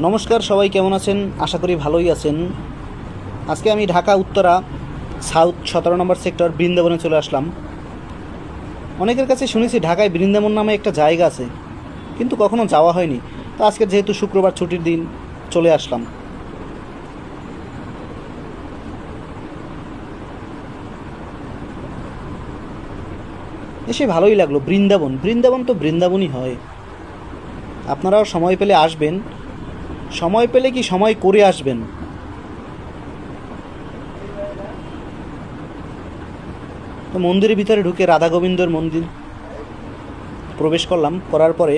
নমস্কার, সবাই কেমন আছেন? আশা করি ভালোই আছেন। আজকে আমি ঢাকা উত্তরা সাউথ 17 নম্বর সেক্টর বৃন্দাবনে চলে আসলাম। অনেকের কাছে শুনেছি ঢাকায় বৃন্দাবন নামে একটা জায়গা আছে, কিন্তু কখনো যাওয়া হয়নি। তো আজকে যেহেতু শুক্রবার ছুটির দিন, চলে আসলাম। এসে ভালোই লাগলো। বৃন্দাবন বৃন্দাবন তো বৃন্দাবনই হয়। আপনারাও সময় পেলে আসবেন। সময় পেলে কি সময় করে আসবেন। তো মন্দিরের ভিতরে ঢুকে রাধা গোবিন্দর মন্দির প্রবেশ করলাম। করার পরে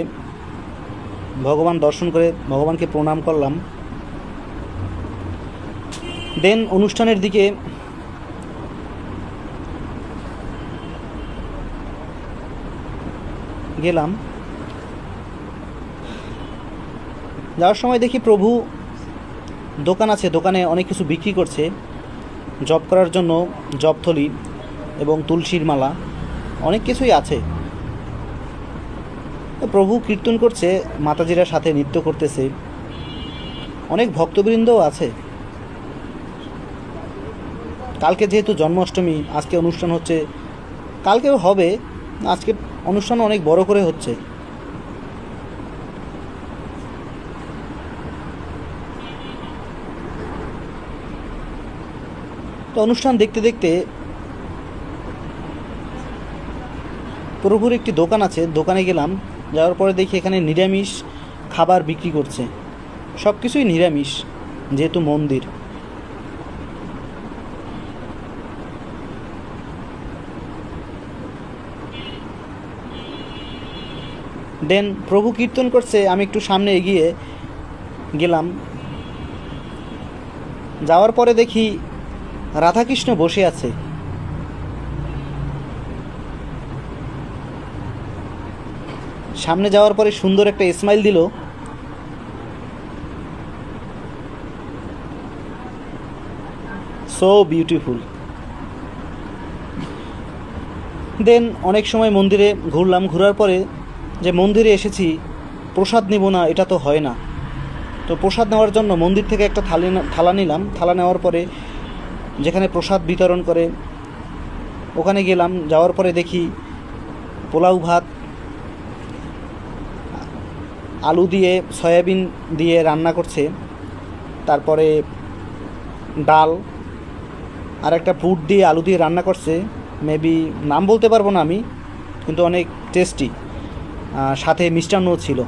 ভগবান দর্শন করে ভগবানকে প্রণাম করলাম। দেন অনুষ্ঠানের দিকে গেলাম। যাওয়ার সময় দেখি প্রভু দোকান আছে, দোকানে অনেক কিছু বিক্রি করছে। জপ করার জন্য জপথলি এবং তুলসীর মালা, অনেক কিছুই আছে। তো প্রভু কীর্তন করছে, মাতাজিরা সাথে নৃত্য করতেছে, অনেক ভক্তবৃন্দও আছে। কালকে যেহেতু জন্মাষ্টমী, আজকে অনুষ্ঠান হচ্ছে, কালকেও হবে। আজকে অনুষ্ঠান অনেক বড় করে হচ্ছে। তো অনুষ্ঠান দেখতে দেখতে প্রভুর একটি দোকান আছে, দোকানে গেলাম। যাওয়ার পরে দেখি এখানে নিরামিষ খাবার বিক্রি করছে। সব কিছুই নিরামিষ, যেহেতু মন্দির। দেন প্রভু কীর্তন করছে, আমি একটু সামনে এগিয়ে গেলাম। যাওয়ার পরে দেখি রাধাকৃষ্ণ বসে আছে। সামনে যাওয়ার পরে সুন্দর একটা স্মাইল দিল। So beautiful. দেন অনেক সময় মন্দিরে ঘুরলাম। ঘোরার পরে যে মন্দিরে এসেছি, প্রসাদ নেব না এটা তো হয় না। তো প্রসাদ নেওয়ার জন্য মন্দির থেকে একটা থালা নিলাম। থালা নেওয়ার পরে যেখানে প্রসাদ বিতরণ করে ওখানে গেলাম। যাওয়ার পরে দেখি পোলাও ভাত, আলু দিয়ে সয়াবিন দিয়ে রান্না করছে, তারপরে ডাল আর একটা পুর দিয়ে আলু দিয়ে রান্না করছে। মেবি নাম বলতে পারবো না আমি, কিন্তু অনেক টেস্টি। সাথে মিষ্টান্নও ছিল।